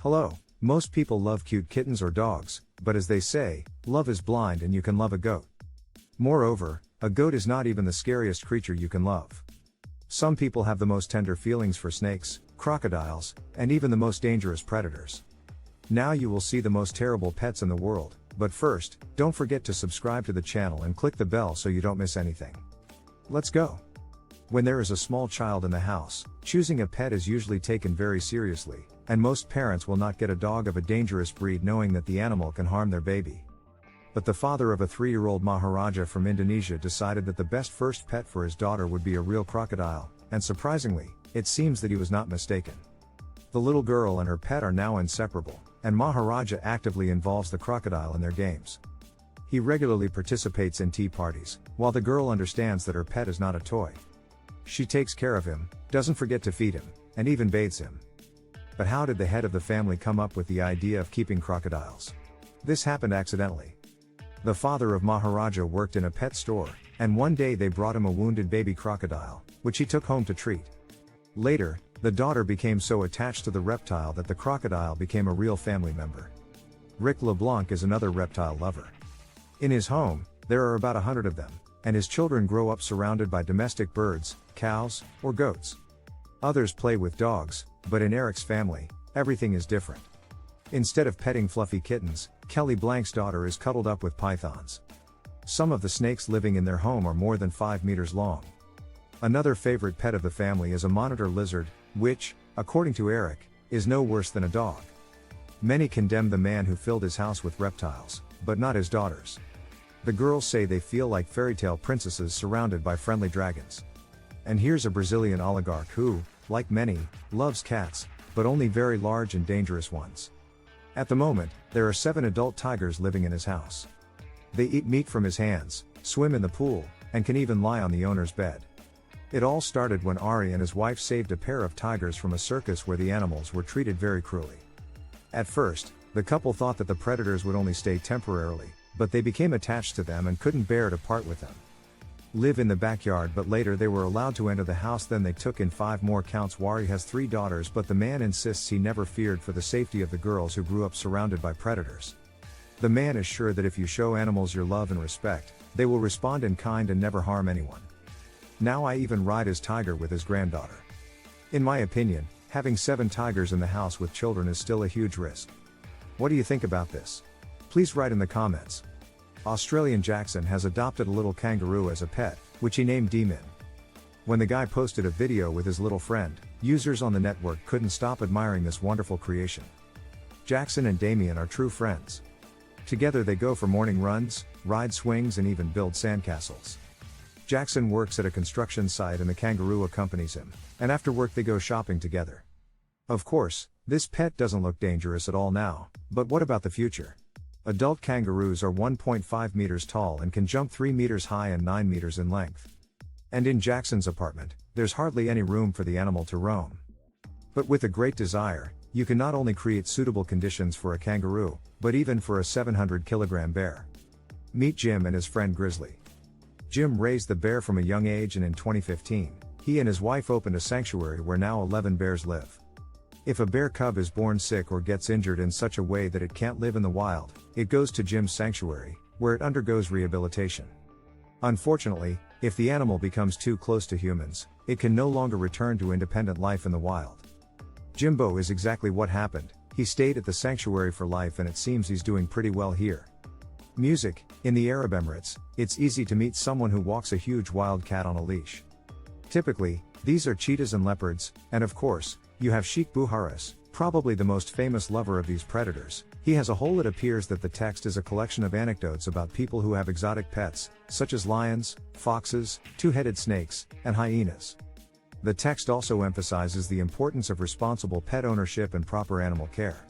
Hello. Most people love cute kittens or dogs, but as they say, love is blind and you can love a goat. Moreover, a goat is not even the scariest creature you can love. Some people have the most tender feelings for snakes, crocodiles, and even the most dangerous predators. Now you will see the most terrible pets in the world, but first, don't forget to subscribe to the channel and click the bell so you don't miss anything. Let's go! When there is a small child in the house, choosing a pet is usually taken very seriously, and most parents will not get a dog of a dangerous breed knowing that the animal can harm their baby. But the father of a 3-year-old Maharaja from Indonesia decided that the best first pet for his daughter would be a real crocodile, and surprisingly, it seems that he was not mistaken. The little girl and her pet are now inseparable, and Maharaja actively involves the crocodile in their games. He regularly participates in tea parties, while the girl understands that her pet is not a toy. She takes care of him, doesn't forget to feed him, and even bathes him. But how did the head of the family come up with the idea of keeping crocodiles? This happened accidentally. The father of Maharaja worked in a pet store, and one day they brought him a wounded baby crocodile, which he took home to treat. Later, the daughter became so attached to the reptile that the crocodile became a real family member. Rick LeBlanc is another reptile lover. In his home, there are about 100 of them, and his children grow up surrounded by domestic birds, cows, or goats. Others play with dogs, but in Eric's family, everything is different. Instead of petting fluffy kittens, Kelly Blank's daughter is cuddled up with pythons. Some of the snakes living in their home are more than 5 meters long. Another favorite pet of the family is a monitor lizard, which, according to Eric, is no worse than a dog. Many condemn the man who filled his house with reptiles, but not his daughters. The girls say they feel like fairy tale princesses surrounded by friendly dragons. And here's a Brazilian oligarch who, like many, loves cats, but only very large and dangerous ones. At the moment, there are 7 adult tigers living in his house. They eat meat from his hands, swim in the pool, and can even lie on the owner's bed. It all started when Ari and his wife saved a pair of tigers from a circus where the animals were treated very cruelly. At first, the couple thought that the predators would only stay temporarily, but they became attached to them and couldn't bear to part with them. Live in the backyard, but later they were allowed to enter the house. Then they took in 5 more counts. Wari has 3 daughters, but the man insists he never feared for the safety of the girls who grew up surrounded by predators. The man is sure that if you show animals your love and respect, they will respond in kind and never harm anyone. Now I even ride his tiger with his granddaughter. In my opinion, having 7 tigers in the house with children is still a huge risk. What do you think about this? Please write in the comments. Australian Jackson has adopted a little kangaroo as a pet, which he named D-Min. When the guy posted a video with his little friend, users on the network couldn't stop admiring this wonderful creation. Jackson and Damien are true friends. Together they go for morning runs, ride swings, and even build sandcastles. Jackson works at a construction site and the kangaroo accompanies him, and after work they go shopping together. Of course, this pet doesn't look dangerous at all now, but what about the future? Adult kangaroos are 1.5 meters tall and can jump 3 meters high and 9 meters in length. And in Jackson's apartment, there's hardly any room for the animal to roam. But with a great desire, you can not only create suitable conditions for a kangaroo, but even for a 700-kilogram bear. Meet Jim and his friend Grizzly. Jim raised the bear from a young age, and in 2015, he and his wife opened a sanctuary where now 11 bears live. If a bear cub is born sick or gets injured in such a way that it can't live in the wild, it goes to Jim's sanctuary, where it undergoes rehabilitation. Unfortunately, if the animal becomes too close to humans, it can no longer return to independent life in the wild. Jimbo is exactly what happened. He stayed at the sanctuary for life, and it seems he's doing pretty well here. Music. In the Arab Emirates, it's easy to meet someone who walks a huge wild cat on a leash. Typically, these are cheetahs and leopards, and of course, you have Sheikh Buharis, probably the most famous lover of these predators. He has a whole. It appears that the text is a collection of anecdotes about people who have exotic pets, such as lions, foxes, 2-headed snakes, and hyenas. The text also emphasizes the importance of responsible pet ownership and proper animal care.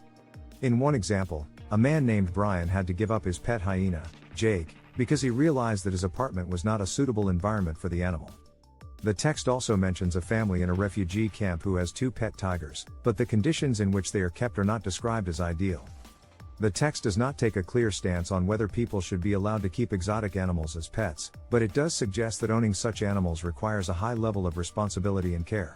In one example, a man named Brian had to give up his pet hyena, Jake, because he realized that his apartment was not a suitable environment for the animal. The text also mentions a family in a refugee camp who has 2 pet tigers, but the conditions in which they are kept are not described as ideal. The text does not take a clear stance on whether people should be allowed to keep exotic animals as pets, but it does suggest that owning such animals requires a high level of responsibility and care.